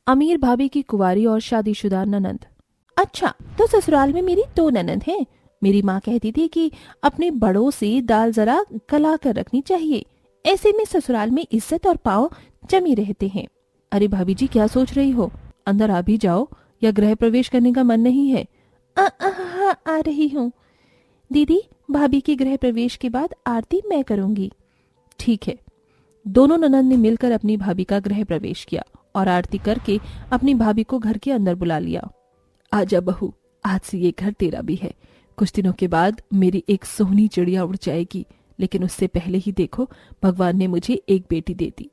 अमीर भाभी की कुंवारी और शादीशुदा ननंद। अच्छा, तो ससुराल में मेरी 2 ननंद हैं। मेरी माँ कहती थी कि अपने बड़ों से दाल जरा गला कर रखनी चाहिए, ऐसे में ससुराल में इज्जत और पाव जमी रहते हैं। अरे भाभी जी, क्या सोच रही हो? अंदर आ भी जाओ, या गृह प्रवेश करने का मन नहीं है? हाँ, आ रही हूँ। दीदी, भाभी के गृह प्रवेश के बाद आरती मैं करूंगी। ठीक है। दोनों ननंद ने मिलकर अपनी भाभी का गृह प्रवेश किया और आरती करके अपनी भाभी को घर के अंदर बुला लिया। आजा बहू, आज से ये घर तेरा भी है। कुछ दिनों के बाद मेरी एक सोहनी चिड़िया उड़ जाएगी, लेकिन उससे पहले ही देखो, भगवान ने मुझे एक बेटी दे दी।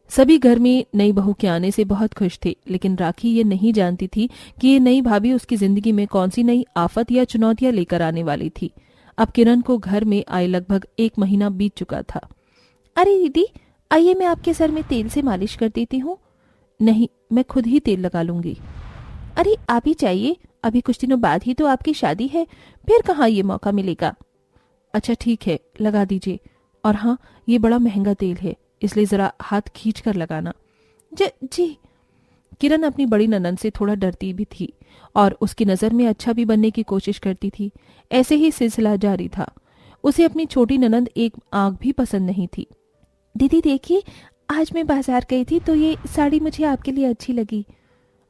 सभी घर में नई बहू के आने से बहुत खुश थे, लेकिन राखी ये नहीं जानती थी कि ये नई भाभी उसकी जिंदगी में कौन सी नई आफत या चुनौतियां लेकर आने वाली थी। अब किरण को घर में आए लगभग 1 महीना बीत चुका था। अरे दीदी, आइए मैं आपके सर में तेल से मालिश कर देती हूँ। नहीं, मैं खुद ही तेल लगा लूंगी। अरे आप ही चाहिए, अभी कुछ दिनों बाद ही तो आपकी शादी है, फिर कहाँ ये मौका मिलेगा। अच्छा ठीक है, लगा दीजिए। और हाँ, ये बड़ा महंगा तेल है, इसलिए जरा हाथ खींच कर लगाना। जी। किरण अपनी बड़ी ननंद से थोड़ा डरती भी थी और उसकी नज़र में अच्छा भी बनने की कोशिश करती थी। ऐसे ही सिलसिला जारी था। उसे अपनी छोटी ननंद एक आंख भी पसंद नहीं थी। दीदी देखिए, आज मैं बाजार गई थी तो ये साड़ी मुझे आपके लिए अच्छी लगी।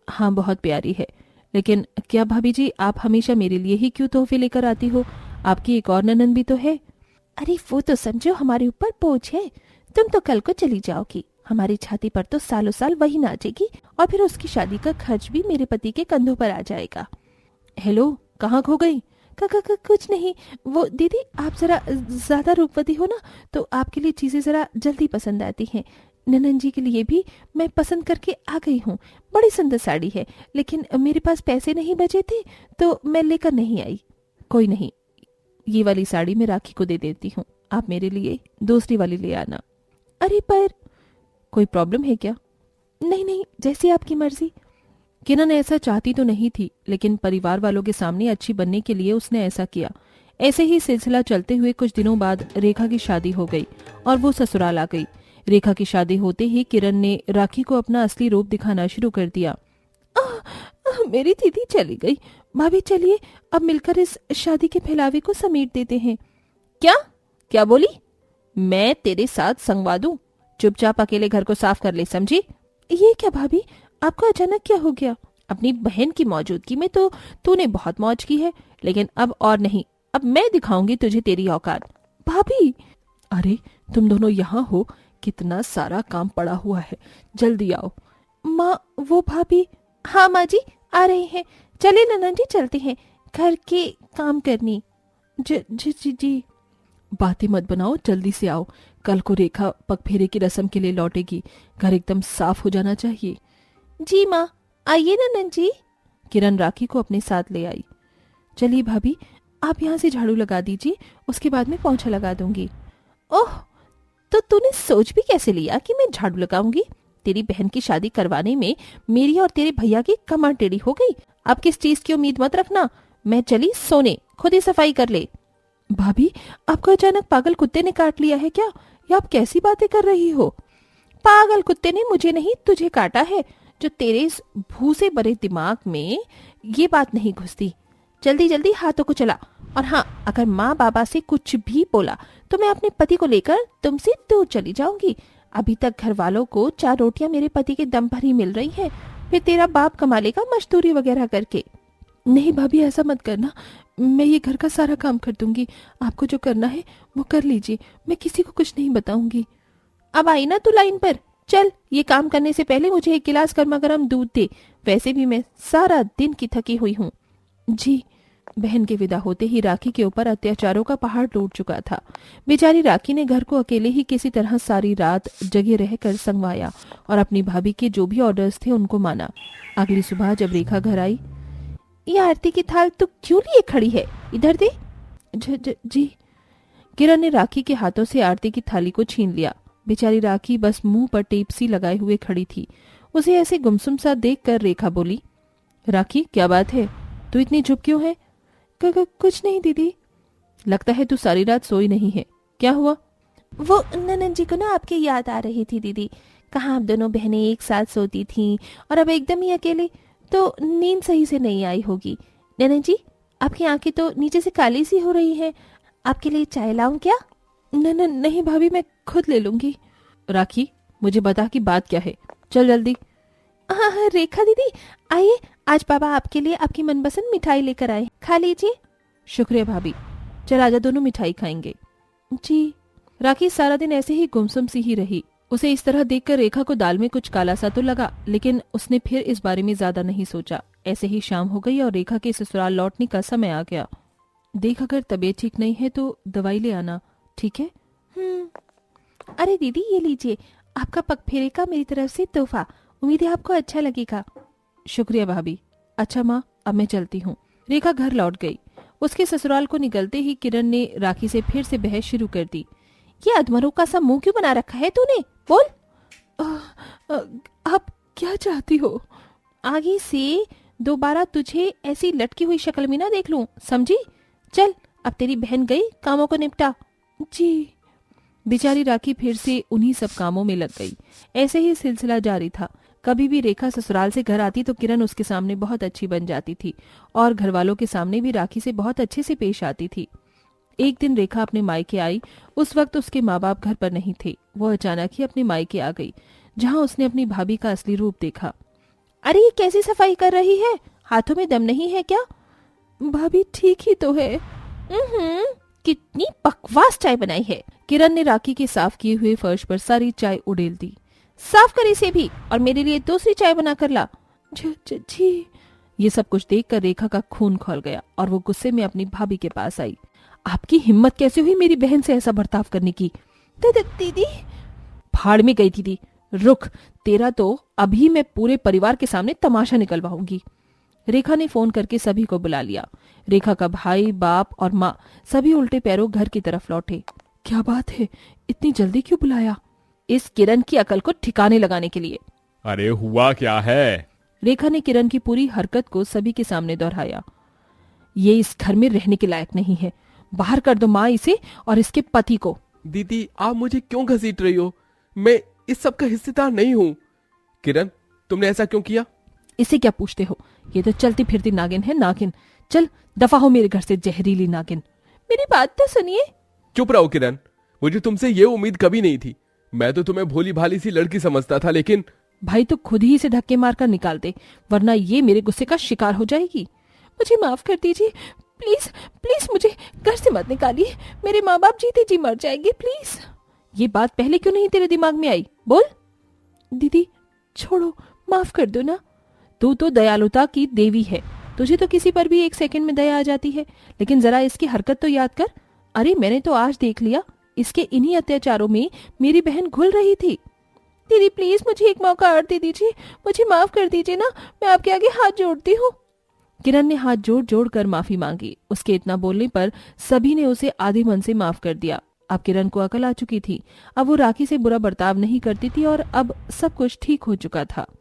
हाँ, बहुत प्यारी है, लेकिन क्या भाभी जी, आप हमेशा मेरे लिए ही क्यों तोहफे लेकर आती हो? आपकी एक और ननंद भी तो है। अरे वो तो समझो हमारे ऊपर बोझ है। तुम तो कल को चली जाओगी, हमारी छाती पर तो सालों साल वही नाचेगी और फिर उसकी शादी का खर्च भी मेरे पति के कंधों पर आ जाएगा। हेलो, कहाँ खो गई? कुछ नहीं। वो दीदी, आप जरा ज्यादा रूपवती हो ना, तो आपके लिए चीजें जरा जल्दी पसंद आती हैं। ननन जी के लिए भी मैं पसंद करके आ गई हूँ। बड़ी सुंदर साड़ी है, लेकिन मेरे पास पैसे नहीं बचे थे तो मैं लेकर नहीं आई। कोई नहीं, ये वाली साड़ी मैं राखी को दे देती हूँ, आप मेरे लिए दूसरी वाली ले आना। अरे पर कोई प्रॉब्लम है क्या? नहीं, जैसी आपकी मर्जी। किरण ऐसा चाहती तो नहीं थी, लेकिन परिवार वालों के सामने अच्छी बनने के लिए उसने ऐसा किया। ऐसे ही सिलसिला चलते हुए कुछ दिनों बाद रेखा की शादी हो गई और वो ससुराल आ गई। रेखा की शादी होते ही किरण ने राखी को अपना असली रूप दिखाना शुरू कर दिया। मेरी दीदी चली गई। भाभी चलिए, अब मिलकर इस शादी के फैलावे को समेट देते हैं। क्या बोली? मैं तेरे साथ संगवा दूं? चुपचाप अकेले घर को साफ कर ले, समझी? ये क्या भाभी, आपको अचानक क्या हो गया? अपनी बहन की मौजूदगी में तो तूने बहुत मौज की है, लेकिन अब और नहीं। अब मैं दिखाऊंगी तुझे तेरी औकात। भाभी! अरे तुम दोनों यहाँ हो, कितना सारा काम पड़ा हुआ है, जल्दी आओ। माँ, वो भाभी। हाँ माँ जी, आ रहे हैं। चले ननन जी, चलते हैं, घर के काम करनी। जी। बातें मत बनाओ, जल्दी से आओ। कल को रेखा पगफेरे की रस्म के लिए लौटेगी, घर एकदम साफ हो जाना चाहिए। जी माँ, आइए ननन जी। किरण राखी को अपने साथ ले आई। चलिए भाभी, आप यहाँ से झाड़ू लगा दीजिए, उसके बाद मैं पोंछा लगा दूंगी। ओह, तो तूने सोच भी कैसे लिया कि मैं झाड़ू लगाऊंगी? तेरी बहन की शादी करवाने में मेरी और तेरे भैया की कमर टेढ़ी हो गई। अब किस चीज की उम्मीद मत रखना। मैं चली सोने, खुद ही सफाई कर ले। भाभी, आपको अचानक पागल कुत्ते ने काट लिया है क्या? या आप कैसी बातें कर रही हो? पागल कुत्ते ने मुझे नहीं, तुझे काटा है। जो तेरे इस भूसे भरे दिमाग में ये बात नहीं घुसती। जल्दी जल्दी हाथों को चला। और हाँ, अगर माँ बाबा से कुछ भी बोला तो मैं अपने पति को लेकर तुमसे दूर चली जाऊंगी। अभी तक घर वालों को 4 रोटियां मेरे पति के दम पर ही मिल रही है, फिर तेरा बाप कमा लेगा मजदूरी वगैरह करके। नहीं भाभी, ऐसा मत करना, मैं ये घर का सारा काम कर दूंगी। आपको जो करना है वो कर लीजिए, मैं किसी को कुछ नहीं बताऊंगी। अब आई ना तू लाइन पर, चल ये काम करने से पहले मुझे 1 गिलास गर्मा गर्म दूध दे, वैसे भी मैं सारा दिन की थकी हुई हूँ। जी। बहन के विदा होते ही राखी के ऊपर अत्याचारों का पहाड़ टूट चुका था। बेचारी राखी ने घर को अकेले ही किसी तरह सारी रात जगे रहकर संगवाया और अपनी भाभी के जो भी ऑर्डर्स थे उनको माना। अगली सुबह जब रेखा घर आई, ये आरती की थाल तू क्यों लिए खड़ी है, इधर दे। जी। किरण ने राखी के हाथों से आरती की थाली को छीन लिया। बेचारी राखी बस मुंह पर टेप सी लगाए हुए खड़ी थी। उसे ऐसे गुमसुम सा देखकर रेखा बोली, राखी क्या बात है, तू इतनी चुप क्यों है? कुछ नहीं दीदी। लगता है तू सारी रात सोई नहीं है, क्या हुआ? वो ननन जी को ना आपकी याद आ रही थी दीदी। कहाँ आप दोनों बहनें एक साथ सोती थीं और अब एकदम ही अकेले, तो नींद सही से नहीं आई होगी। ननद जी, आपकी आंखें तो नीचे से काली सी हो रही हैं, आपके लिए चाय लाऊं क्या? नहीं भाभी, मैं खुद ले लूंगी। राखी, मुझे बता कि बात क्या है, चल जल्दी। हाँ, रेखा दीदी आइए, आज पापा आपके लिए आपकी मनपसंद मिठाई लेकर आए, खा लीजिए। शुक्रिया भाभी, चल आजा, दोनों मिठाई खाएंगे। जी। राखी सारा दिन ऐसे ही गुमसुम सी ही रही। उसे इस तरह देखकर रेखा को दाल में कुछ काला सा तो लगा, लेकिन उसने फिर इस बारे में ज्यादा नहीं सोचा। ऐसे ही शाम हो गई और रेखा के ससुराल लौटने का समय आ गया। देख, अगर तबीयत ठीक नहीं है तो दवाई ले आना, ठीक है? अरे दीदी, ये लीजिए आपका पगफेरे का मेरी तरफ से तोहफा, उम्मीद है आपको अच्छा लगेगा। शुक्रिया भाभी। अच्छा माँ, अब मैं चलती हूँ। रेखा घर लौट गई। उसके ससुराल को निकलते ही किरण ने राखी से फिर से बहस शुरू कर दी। ये अधमरों का सा मुंह क्यों बना रखा है तूने? बोल। आप क्या चाहती हो? आगे से दोबारा तुझे ऐसी लटकी हुई शक्ल में ना देख लूं, समझी? चल, अब तेरी बहन गई, कामों को निपटा। जी। बेचारी राखी फिर से उन्हीं सब कामों में लग गई। ऐसे ही सिलसिला जारी था। कभी भी रेखा ससुराल से घर आती तो किरण उसके सामने बहुत अच्छी बन जाती थी और घर वालों के सामने भी राखी से बहुत अच्छे से पेश आती थी। एक दिन रेखा अपने मायके आई। उस वक्त उसके माँ बाप घर पर नहीं थे। वो अचानक ही अपने मायके आ गई, जहाँ उसने अपनी भाभी का असली रूप देखा। अरे ये कैसी सफाई कर रही है? हाथों में दम नहीं है क्या? भाभी ठीक ही तो है। कितनी बकवास चाय बनाई है। किरण ने राखी के साफ किए हुए फर्श पर सारी चाय उड़ेल दी। साफ कर इसे भी और मेरे लिए दूसरी चाय बना कर ला। जी। ये सब कुछ देखकर रेखा का खून खौल गया और वो गुस्से में अपनी भाभी के पास आई। आपकी हिम्मत कैसे हुई मेरी बहन से ऐसा बर्ताव करने की? दीदी। भाड़ में गई दीदी। रुक, तेरा तो अभी मैं पूरे परिवार के सामने तमाशा निकलवाऊंगी। रेखा ने फोन करके सभी को बुला लिया। रेखा का भाई, बाप और माँ सभी उल्टे पैरों घर की तरफ लौटे। क्या बात है, इतनी जल्दी क्यों बुलाया? इस किरण की अकल को ठिकाने लगाने के लिए। अरे हुआ क्या है? रेखा ने किरण की पूरी हरकत को सभी के सामने दोहराया। ये इस घर में रहने के लायक नहीं है, बाहर कर दो माँ इसे और इसके पति को। दीदी, आप मुझे क्यों घसीट रही हो? मैं इस सब का हिस्सेदार नहीं हूँ। किरण, तुमने ऐसा क्यों किया? इसे क्या पूछते हो? ये तो चलती फिरती नागिन है, नागिन। चल दफा हो मेरे घर से, जहरीली नागिन। मेरी बात तो सुनिए। चुप रहो किरण, मुझे तुमसे ये उम्मीद कभी नहीं थी। मैं तो तुम्हें भोली भाली सी लड़की समझता था, लेकिन भाई तो खुद ही इसे धक्के मारकर निकाल दे, वरना ये मेरे गुस्से का शिकार हो जाएगी। मुझे माफ कर दीजिए, प्लीज प्लीज, मुझे घर से मत निकालिए। मेरे माँ बाप जीते जी मर जाएंगे, प्लीज। ये बात पहले क्यों नहीं तेरे दिमाग में आई? बोल। दीदी छोड़ो, माफ कर दो ना। तू तो दयालुता की देवी है, तुझे तो किसी पर भी एक सेकंड में दया आ जाती है, लेकिन जरा इसकी हरकत तो याद कर। अरे मैंने तो आज देख लिया, इसके इन्हीं अत्याचारों में मेरी बहन घुल रही थी। दीदी प्लीज मुझे एक मौका और दे दीजिए, मुझे माफ कर दीजिए ना, मैं आपके आगे हाथ जोड़ती हूँ। किरण ने हाथ जोड़ जोड़ कर माफी मांगी। उसके इतना बोलने पर सभी ने उसे आधे मन से माफ कर दिया। अब किरण को अकल आ चुकी थी। अब वो राखी से बुरा बर्ताव नहीं करती थी और अब सब कुछ ठीक हो चुका था।